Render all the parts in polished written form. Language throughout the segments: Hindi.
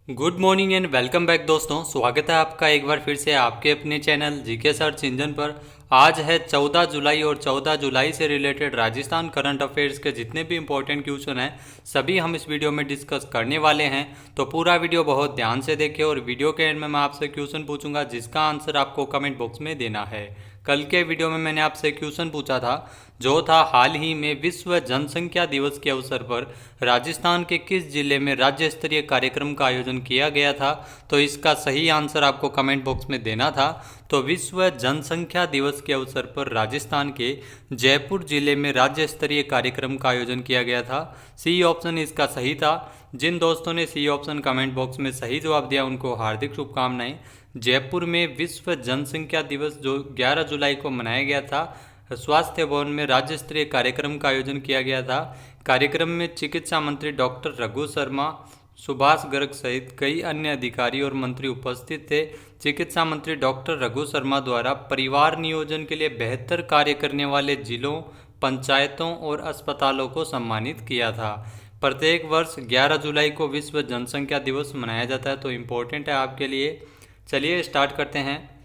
Good morning and welcome back दोस्तों। स्वागत है आपका एक बार फिर से आपके अपने चैनल जीके सर्च इंजन पर। आज है 14 जुलाई और 14 जुलाई से रिलेटेड राजस्थान करंट अफेयर्स के जितने भी इंपॉर्टेंट क्वेश्चन हैं सभी हम इस वीडियो में डिस्कस करने वाले हैं। तो पूरा वीडियो बहुत ध्यान से देखें और वीडियो के एंड में मैं आपसे क्वेश्चन पूछूंगा जिसका आंसर आपको कमेंट बॉक्स में देना है। कल के वीडियो में मैंने आपसे क्वेश्चन पूछा था जो था हाल ही में विश्व जनसंख्या दिवस के अवसर पर राजस्थान के किस जिले में राज्य स्तरीय कार्यक्रम का आयोजन किया गया था। तो इसका सही आंसर आपको कमेंट बॉक्स में देना था। तो विश्व जनसंख्या दिवस के अवसर पर राजस्थान के जयपुर जिले में राज्य स्तरीय कार्यक्रम का आयोजन किया गया था। सी ऑप्शन इसका सही था। जिन दोस्तों ने सी ऑप्शन कमेंट बॉक्स में सही जवाब दिया उनको हार्दिक शुभकामनाएं। जयपुर में विश्व जनसंख्या दिवस जो 11 जुलाई को मनाया गया था, स्वास्थ्य भवन में राज्य स्तरीय कार्यक्रम का आयोजन किया गया था। कार्यक्रम में चिकित्सा मंत्री डॉक्टर रघु शर्मा, सुभाष गर्ग सहित कई अन्य अधिकारी और मंत्री उपस्थित थे। चिकित्सा मंत्री डॉक्टर रघु शर्मा द्वारा परिवार नियोजन के लिए बेहतर कार्य करने वाले जिलों, पंचायतों और अस्पतालों को सम्मानित किया था। प्रत्येक वर्ष 11 जुलाई को विश्व जनसंख्या दिवस मनाया जाता है, तो इम्पोर्टेंट है आपके लिए। चलिए स्टार्ट करते हैं।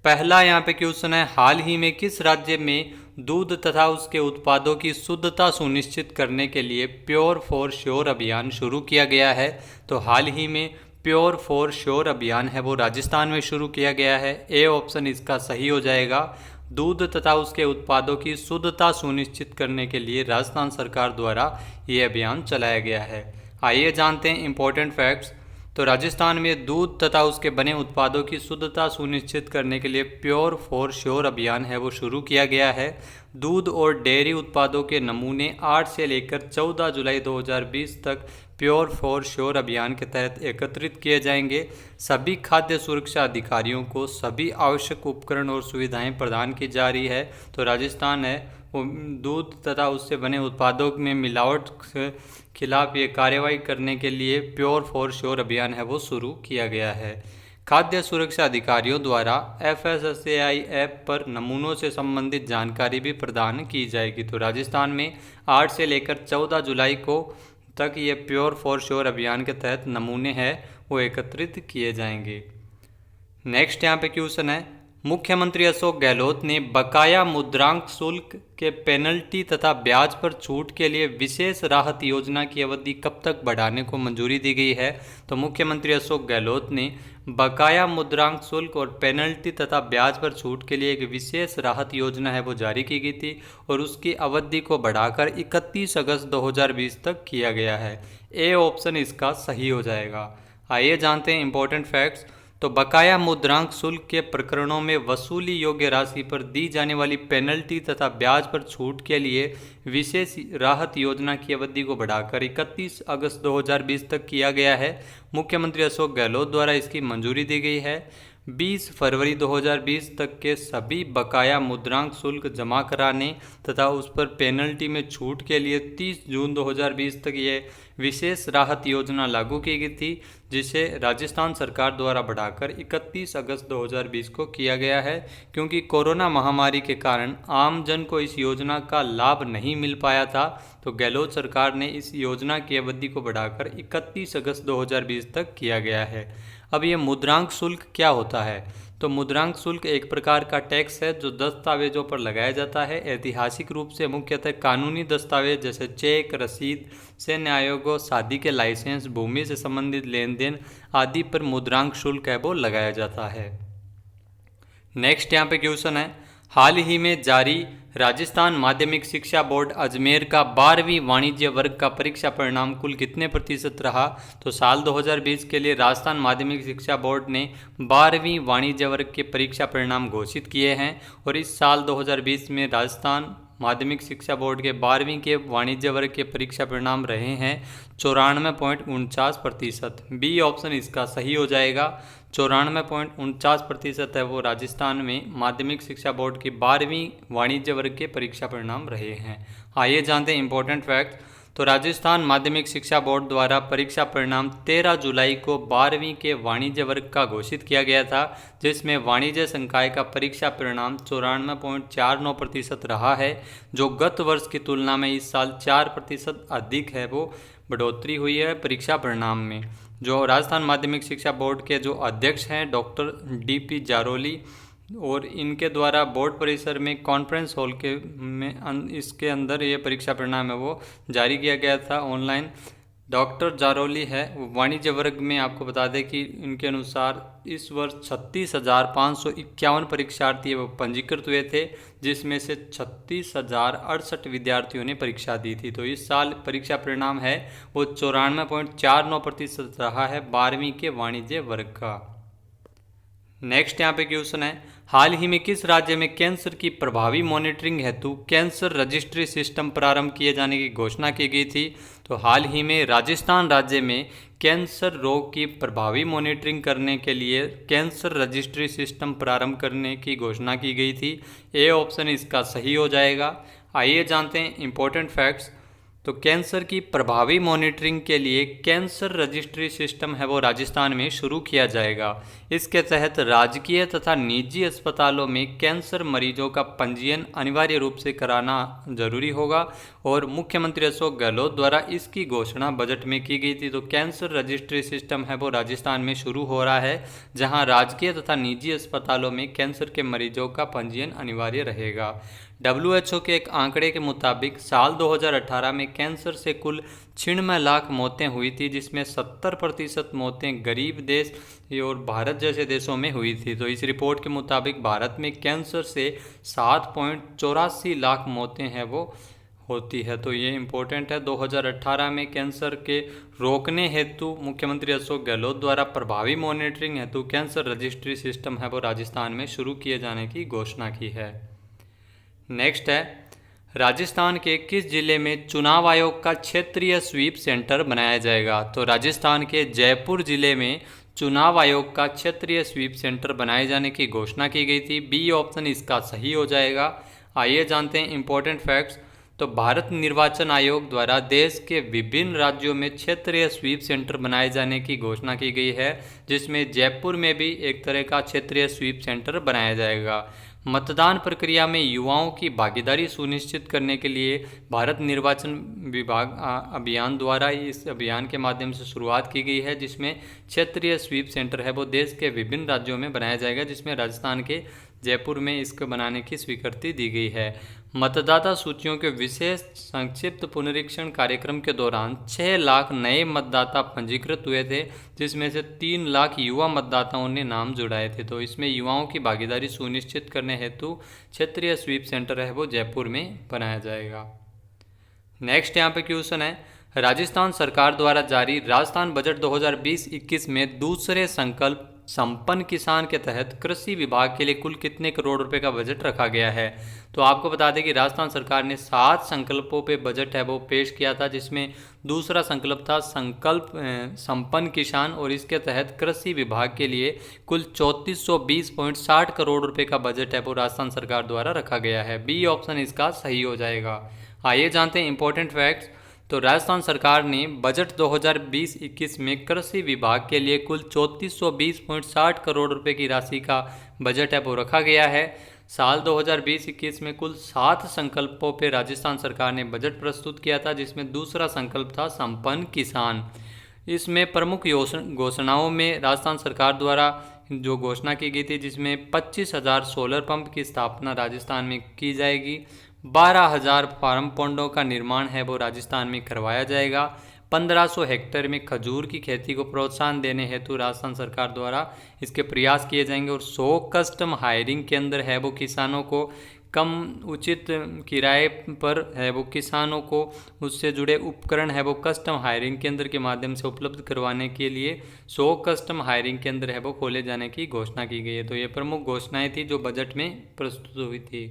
पहला यहाँ पे क्वेश्चन है, हाल ही में किस राज्य में दूध तथा उसके उत्पादों की शुद्धता सुनिश्चित करने के लिए प्योर फॉर श्योर अभियान शुरू किया गया है। तो हाल ही में प्योर फॉर श्योर अभियान है वो राजस्थान में शुरू किया गया है। ए ऑप्शन इसका सही हो जाएगा। दूध तथा उसके उत्पादों की शुद्धता सुनिश्चित करने के लिए राजस्थान सरकार द्वारा ये अभियान चलाया गया है। आइए जानते हैं इंपॉर्टेंट फैक्ट्स। तो राजस्थान में दूध तथा उसके बने उत्पादों की शुद्धता सुनिश्चित करने के लिए प्योर फॉर श्योर अभियान है वो शुरू किया गया है। दूध और डेयरी उत्पादों के नमूने 8 से लेकर 14 जुलाई 2020 तक प्योर फॉर श्योर अभियान के तहत एकत्रित किए जाएंगे। सभी खाद्य सुरक्षा अधिकारियों को सभी आवश्यक उपकरण और सुविधाएं प्रदान की जा रही है। तो राजस्थान है वो दूध तथा उससे बने उत्पादों में मिलावट के खिलाफ ये कार्रवाई करने के लिए प्योर फॉर श्योर अभियान है वो शुरू किया गया है। खाद्य सुरक्षा अधिकारियों द्वारा FSSAI ऐप पर नमूनों से संबंधित जानकारी भी प्रदान की जाएगी। तो राजस्थान में 8 से लेकर 14 जुलाई को तक ये प्योर फॉर श्योर अभियान के तहत नमूने हैं वो एकत्रित किए जाएंगे। नेक्स्ट यहाँ पे क्वेश्चन है, मुख्यमंत्री अशोक गहलोत ने बकाया मुद्रांक शुल्क के पेनल्टी तथा ब्याज पर छूट के लिए विशेष राहत योजना की अवधि कब तक बढ़ाने को मंजूरी दी गई है। तो मुख्यमंत्री अशोक गहलोत ने बकाया मुद्रांक शुल्क और पेनल्टी तथा ब्याज पर छूट के लिए एक विशेष राहत योजना है वो जारी की गई थी और उसकी अवधि को बढ़ाकर 31 अगस्त 2020 तक किया गया है। ए ऑप्शन इसका सही हो जाएगा। आइए जानते हैं इंपॉर्टेंट फैक्ट्स। तो बकाया मुद्रांक शुल्क के प्रकरणों में वसूली योग्य राशि पर दी जाने वाली पेनल्टी तथा ब्याज पर छूट के लिए विशेष राहत योजना की अवधि को बढ़ाकर 31 अगस्त 2020 तक किया गया है। मुख्यमंत्री अशोक गहलोत द्वारा इसकी मंजूरी दी गई है। 20 फरवरी 2020 तक के सभी बकाया मुद्रांक शुल्क जमा कराने तथा उस पर पेनल्टी में छूट के लिए 30 जून 2020 तक ये विशेष राहत योजना लागू की गई थी, जिसे राजस्थान सरकार द्वारा बढ़ाकर 31 अगस्त 2020 को किया गया है। क्योंकि कोरोना महामारी के कारण आम जन को इस योजना का लाभ नहीं मिल पाया था, तो गहलोत सरकार ने इस योजना की अवधि को बढ़ाकर 31 अगस्त 2020 तक किया गया है। अब ये मुद्रांक शुल्क क्या होता है। तो मुद्रांक शुल्क एक प्रकार का टैक्स है जो दस्तावेजों पर लगाया जाता है। ऐतिहासिक रूप से मुख्यतः कानूनी दस्तावेज जैसे चेक, रसीद, सैन्य आयोगों, शादी के लाइसेंस, भूमि से संबंधित लेन देन आदि पर मुद्रांक शुल्क है वो लगाया जाता है। नेक्स्ट यहाँ पे क्वेश्चन है, हाल ही में जारी राजस्थान माध्यमिक शिक्षा बोर्ड अजमेर का 12वीं वाणिज्य वर्ग का परीक्षा परिणाम कुल कितने प्रतिशत रहा। तो साल 2020 के लिए राजस्थान माध्यमिक शिक्षा बोर्ड ने 12वीं वाणिज्य वर्ग के परीक्षा परिणाम घोषित किए हैं और इस साल 2020 में राजस्थान माध्यमिक शिक्षा बोर्ड के 12वीं के वाणिज्य वर्ग के परीक्षा परिणाम रहे हैं 94.49%। बी ऑप्शन इसका सही हो जाएगा। 94.49% है वो राजस्थान में माध्यमिक शिक्षा बोर्ड की 12वीं वाणिज्य वर्ग के परीक्षा परिणाम रहे हैं। आइए जानते हैं इंपॉर्टेंट फैक्ट। तो राजस्थान माध्यमिक शिक्षा बोर्ड द्वारा परीक्षा परिणाम 13 जुलाई को 12वीं के वाणिज्य वर्ग का घोषित किया गया था, जिसमें वाणिज्य संकाय का परीक्षा परिणाम 94.49% रहा है, जो गत वर्ष की तुलना में इस साल 4% अधिक है वो बढ़ोतरी हुई है परीक्षा परिणाम में। जो राजस्थान माध्यमिक शिक्षा बोर्ड के जो अध्यक्ष हैं डॉक्टर DP जारोली, और इनके द्वारा बोर्ड परिसर में कॉन्फ्रेंस हॉल के में इसके अंदर ये परीक्षा परिणाम है वो जारी किया गया था ऑनलाइन। डॉक्टर जारोली है वाणिज्य वर्ग में, आपको बता दें कि इनके अनुसार इस वर्ष 36,551 परीक्षार्थी वो पंजीकृत हुए थे, जिसमें से 36,068 विद्यार्थियों ने परीक्षा दी थी। तो इस साल परीक्षा परिणाम है वो 94.49% रहा है 12वीं के वाणिज्य वर्ग का। नेक्स्ट यहाँ पे क्वेश्चन है, हाल ही में किस राज्य में कैंसर की प्रभावी मॉनिटरिंग हेतु कैंसर रजिस्ट्री सिस्टम प्रारंभ किए जाने की घोषणा की गई थी? तो हाल ही में राजस्थान राज्य में कैंसर रोग की प्रभावी मॉनिटरिंग करने के लिए कैंसर रजिस्ट्री सिस्टम प्रारंभ करने की घोषणा की गई थी। ए ऑप्शन इसका सही हो जाएगा। आइए जानते हैं इंपॉर्टेंट फैक्ट्स। तो कैंसर की प्रभावी मॉनिटरिंग के लिए कैंसर रजिस्ट्री सिस्टम है वो राजस्थान में शुरू किया जाएगा। इसके तहत राजकीय तथा निजी अस्पतालों में कैंसर मरीजों का पंजीयन अनिवार्य रूप से कराना जरूरी होगा, और मुख्यमंत्री अशोक गहलोत द्वारा इसकी घोषणा बजट में की गई थी। तो कैंसर रजिस्ट्री सिस्टम है वो राजस्थान में शुरू हो रहा है, जहां राजकीय तथा निजी अस्पतालों में कैंसर के मरीजों का पंजीयन अनिवार्य रहेगा। WHO के एक आंकड़े के मुताबिक साल 2018 में कैंसर से कुल 96 लाख मौतें हुई थी, जिसमें 70% मौतें गरीब देश और भारत जैसे देशों में हुई थी। तो इस रिपोर्ट के मुताबिक भारत में कैंसर से 7.84 लाख मौतें हैं वो होती है। तो ये इम्पोर्टेंट है। 2018 में कैंसर के रोकने हेतु मुख्यमंत्री अशोक गहलोत द्वारा प्रभावी मॉनिटरिंग हेतु कैंसर रजिस्ट्री सिस्टम है वो राजस्थान में शुरू किए जाने की घोषणा की है। नेक्स्ट है, राजस्थान के किस जिले में चुनाव आयोग का क्षेत्रीय स्वीप सेंटर बनाया जाएगा? तो राजस्थान के जयपुर जिले में चुनाव आयोग का क्षेत्रीय स्वीप सेंटर बनाए जाने की घोषणा की गई थी। बी ऑप्शन इसका सही हो जाएगा। आइए जानते हैं इंपॉर्टेंट फैक्ट्स। तो भारत निर्वाचन आयोग द्वारा देश के विभिन्न राज्यों में क्षेत्रीय स्वीप सेंटर बनाए जाने की घोषणा की गई है, जिसमें जयपुर में भी एक तरह का क्षेत्रीय स्वीप सेंटर बनाया जाएगा। मतदान प्रक्रिया में युवाओं की भागीदारी सुनिश्चित करने के लिए भारत निर्वाचन विभाग अभियान द्वारा इस अभियान के माध्यम से शुरुआत की गई है, जिसमें क्षेत्रीय स्वीप सेंटर है वो देश के विभिन्न राज्यों में बनाया जाएगा, जिसमें राजस्थान के जयपुर में इसको बनाने की स्वीकृति दी गई है। मतदाता सूचियों के विशेष संक्षिप्त पुनरीक्षण कार्यक्रम के दौरान 6 लाख नए मतदाता पंजीकृत हुए थे, जिसमें से 3 लाख युवा मतदाताओं ने नाम जुड़ाए थे। तो इसमें युवाओं की भागीदारी सुनिश्चित करने हेतु क्षेत्रीय स्वीप सेंटर है वो जयपुर में बनाया जाएगा। नेक्स्ट यहाँ पे क्वेश्चन है, राजस्थान सरकार द्वारा जारी राजस्थान बजट 2020-21 में दूसरे संकल्प संपन्न किसान के तहत कृषि विभाग के लिए कुल कितने करोड़ रुपए का बजट रखा गया है? तो आपको बता दें कि राजस्थान सरकार ने 7 संकल्पों पे बजट है वो पेश किया था, जिसमें दूसरा संकल्प था संकल्प संपन्न किसान, और इसके तहत कृषि विभाग के लिए कुल 3420.60 करोड़ रुपए का बजट है वो राजस्थान सरकार द्वारा रखा गया है। बी ऑप्शन इसका सही हो जाएगा। आइए जानते हैं इंपॉर्टेंट फैक्ट्स। तो राजस्थान सरकार ने बजट 2020-21 में कृषि विभाग के लिए कुल 3420.60 करोड़ रुपए की राशि का बजट है वो रखा गया है। साल 2020-21 में कुल 7 संकल्पों पर राजस्थान सरकार ने बजट प्रस्तुत किया था, जिसमें दूसरा संकल्प था संपन्न किसान। इसमें प्रमुख घोषणाओं में राजस्थान सरकार द्वारा जो घोषणा की गई थी, जिसमें 25,000 सोलर पंप की स्थापना राजस्थान में की जाएगी, 12,000 फार्म पॉन्डों का निर्माण है वो राजस्थान में करवाया जाएगा, 1500 हेक्टेयर में खजूर की खेती को प्रोत्साहन देने हेतु राजस्थान सरकार द्वारा इसके प्रयास किए जाएंगे, और 100 कस्टम हायरिंग केंद्र है वो किसानों को कम उचित किराए पर है वो किसानों को उससे जुड़े उपकरण है वो कस्टम हायरिंग केंद्र के माध्यम से उपलब्ध करवाने के लिए 100 कस्टम हायरिंग केंद्र है वो खोले जाने की घोषणा की गई है। तो ये प्रमुख घोषणाएं थी जो बजट में प्रस्तुत हुई थी।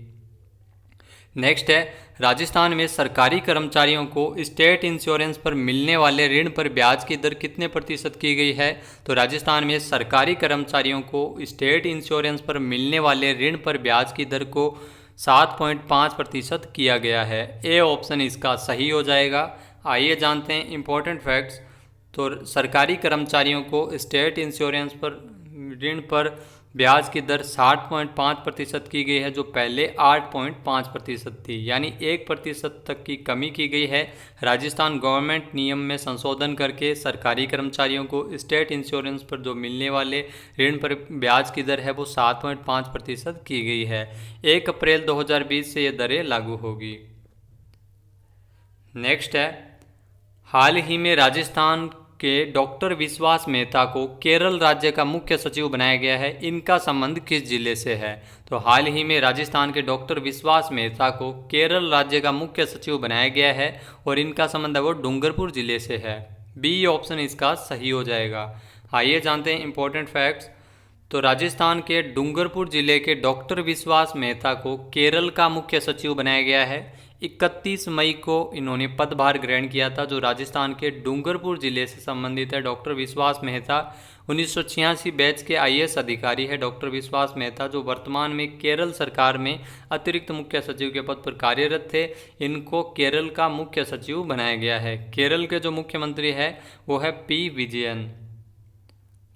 नेक्स्ट है, राजस्थान में सरकारी कर्मचारियों को स्टेट इंश्योरेंस पर मिलने वाले ऋण पर ब्याज की दर कितने प्रतिशत की गई है? तो राजस्थान में सरकारी कर्मचारियों को स्टेट इंश्योरेंस पर मिलने वाले ऋण पर ब्याज की दर को 7.5% किया गया है। ए ऑप्शन इसका सही हो जाएगा। आइए जानते हैं इंपॉर्टेंट फैक्ट्स। तो सरकारी कर्मचारियों को स्टेट इंश्योरेंस पर ऋण पर ब्याज की दर 60.5% की गई है, जो पहले 8.5% थी, यानी 1% तक की कमी की गई है। राजस्थान गवर्नमेंट नियम में संशोधन करके सरकारी कर्मचारियों को स्टेट इंश्योरेंस पर जो मिलने वाले ऋण पर ब्याज की दर है वो 7.5% की गई है। 1 अप्रैल 2020 से ये दरें लागू होगी। नेक्स्ट है, हाल ही में राजस्थान के डॉक्टर विश्वास मेहता को केरल राज्य का मुख्य सचिव बनाया गया है। इनका संबंध किस जिले से है? तो हाल ही में राजस्थान के डॉक्टर विश्वास मेहता को केरल राज्य का मुख्य सचिव बनाया गया है और इनका संबंध है वो डूंगरपुर जिले से है। बी ऑप्शन इसका सही हो जाएगा। आइए जानते हैं इंपॉर्टेंट फैक्ट्स। तो राजस्थान के डूंगरपुर जिले के डॉक्टर विश्वास मेहता को केरल का मुख्य सचिव बनाया गया है। 31 मई को इन्होंने पदभार ग्रहण किया था। जो राजस्थान के डूंगरपुर जिले से संबंधित है डॉक्टर विश्वास मेहता 1986 बैच के आईएएस अधिकारी है। डॉक्टर विश्वास मेहता जो वर्तमान में केरल सरकार में अतिरिक्त मुख्य सचिव के पद पर कार्यरत थे, इनको केरल का मुख्य सचिव बनाया गया है। केरल के जो मुख्यमंत्री है वो है पी विजयन।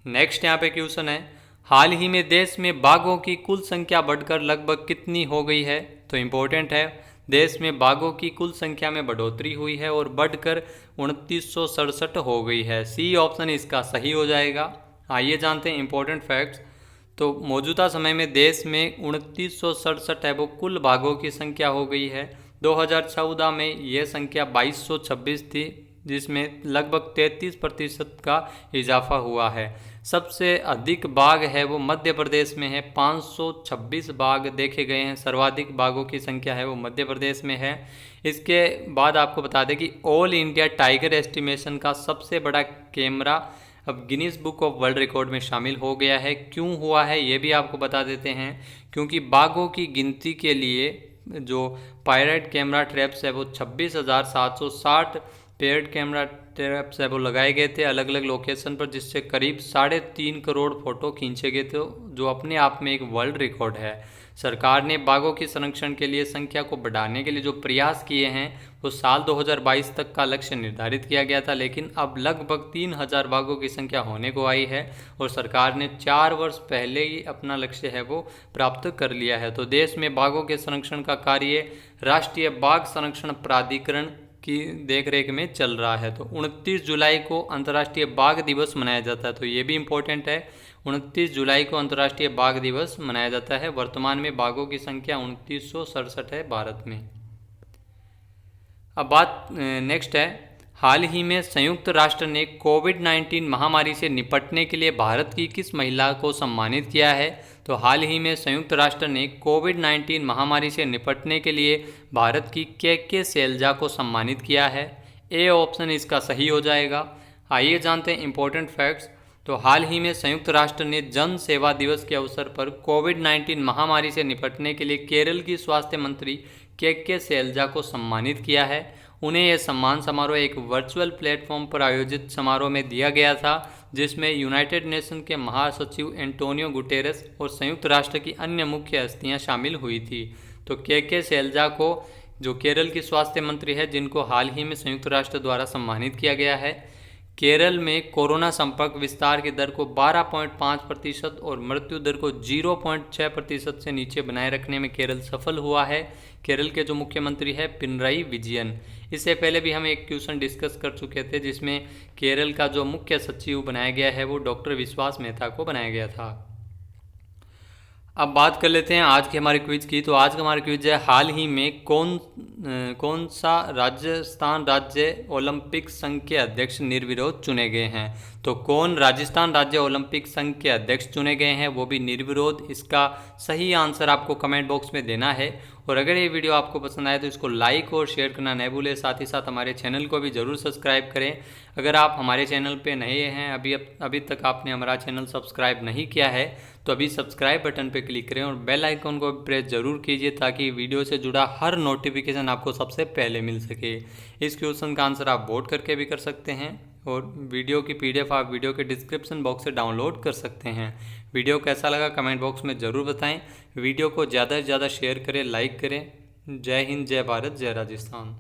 नेक्स्ट यहाँ पे क्वेश्चन है, हाल ही में देश में बाघों की कुल संख्या बढ़कर लगभग कितनी हो गई है? तो इम्पोर्टेंट है, देश में बाघों की कुल संख्या में बढ़ोतरी हुई है और बढ़कर 2967 हो गई है। सी ऑप्शन इसका सही हो जाएगा। आइए जानते हैं इंपॉर्टेंट फैक्ट्स। तो मौजूदा समय में देश में 2967 है वो कुल बाघों की संख्या हो गई है। 2014 में यह संख्या 2226 थी, जिसमें लगभग 33% का इजाफा हुआ है। सबसे अधिक बाघ है वो मध्य प्रदेश में है, 526 बाघ देखे गए हैं। सर्वाधिक बाघों की संख्या है वो मध्य प्रदेश में है। इसके बाद आपको बता दें कि ऑल इंडिया टाइगर एस्टिमेशन का सबसे बड़ा कैमरा अब Guinness book of world record में शामिल हो गया है। क्यों हुआ है ये भी आपको बता देते हैं, क्योंकि बाघों की गिनती के लिए जो पायरेट कैमरा ट्रैप्स है वो 26,760 पेयर्ड कैमरा ट्रैप्स है वो लगाए गए थे अलग अलग लोकेशन पर, जिससे करीब 3.5 करोड़ फोटो खींचे गए थे, जो अपने आप में एक वर्ल्ड रिकॉर्ड है। सरकार ने बाघों के संरक्षण के लिए संख्या को बढ़ाने के लिए जो प्रयास किए हैं वो साल 2022 तक का लक्ष्य निर्धारित किया गया था, लेकिन अब लगभग 3000 बाघों की संख्या होने को आई है और सरकार ने 4 वर्ष पहले ही अपना लक्ष्य है वो प्राप्त कर लिया है। तो देश में बाघों के संरक्षण का कार्य राष्ट्रीय बाघ संरक्षण प्राधिकरण की देखरेख में चल रहा है। तो 29 जुलाई को अंतर्राष्ट्रीय बाघ दिवस मनाया जाता है। तो ये भी इम्पोर्टेंट है, 29 जुलाई को अंतर्राष्ट्रीय बाघ दिवस मनाया जाता है। वर्तमान में बाघों की संख्या 2967 है भारत में। अब बात नेक्स्ट है, हाल ही में संयुक्त राष्ट्र ने कोविड-19 महामारी से निपटने के लिए भारत की किस महिला को सम्मानित किया है? तो हाल ही में संयुक्त राष्ट्र ने कोविड-19 महामारी से निपटने के लिए भारत की के शैलजा को सम्मानित किया है। ए ऑप्शन इसका सही हो जाएगा। आइए जानते हैं इंपॉर्टेंट फैक्ट्स। तो हाल ही में संयुक्त राष्ट्र ने जन सेवा दिवस के अवसर पर कोविड-19 महामारी से निपटने के लिए केरल की स्वास्थ्य मंत्री के शैलजा को सम्मानित किया है। उन्हें यह सम्मान समारोह एक वर्चुअल प्लेटफॉर्म पर आयोजित समारोह में दिया गया था, जिसमें यूनाइटेड नेशन के महासचिव एंटोनियो गुटेरेस और संयुक्त राष्ट्र की अन्य मुख्य हस्तियां शामिल हुई थी। तो के शैलजा को, जो केरल की स्वास्थ्य मंत्री है, जिनको हाल ही में संयुक्त राष्ट्र द्वारा सम्मानित किया गया है। केरल में कोरोना संपर्क विस्तार की दर को 12.5% और मृत्यु दर को 0.6% से नीचे बनाए रखने में केरल सफल हुआ है। केरल के जो मुख्यमंत्री है पिनराई विजयन। इससे पहले भी हम एक क्वेश्चन डिस्कस कर चुके थे, जिसमें केरल का जो मुख्य सचिव बनाया गया है वो डॉक्टर विश्वास मेहता को बनाया गया था। अब बात कर लेते हैं आज के हमारे क्विज की। तो आज का हमारा क्विज है, हाल ही में कौन सा राजस्थान राज्य ओलंपिक संघ के अध्यक्ष निर्विरोध चुने गए हैं? तो कौन राजस्थान राज्य ओलंपिक संघ के अध्यक्ष चुने गए हैं, वो भी निर्विरोध। इसका सही आंसर आपको कमेंट बॉक्स में देना है। और अगर ये वीडियो आपको पसंद आए तो इसको लाइक और शेयर करना न भूलें। साथ ही साथ हमारे चैनल को भी ज़रूर सब्सक्राइब करें। अगर आप हमारे चैनल पे नए हैं, अभी तक आपने हमारा चैनल सब्सक्राइब नहीं किया है, तो अभी सब्सक्राइब बटन पे क्लिक करें और बेल आइकन को प्रेस ज़रूर कीजिए, ताकि वीडियो से जुड़ा हर नोटिफिकेशन आपको सबसे पहले मिल सके। इस क्वेश्चन का आंसर आप वोट करके भी कर सकते हैं और वीडियो की PDF आप वीडियो के डिस्क्रिप्शन बॉक्स से डाउनलोड कर सकते हैं। वीडियो कैसा लगा कमेंट बॉक्स में ज़रूर बताएं। वीडियो को ज़्यादा से ज़्यादा शेयर करें, लाइक करें। जय हिंद, जय भारत, जय राजस्थान।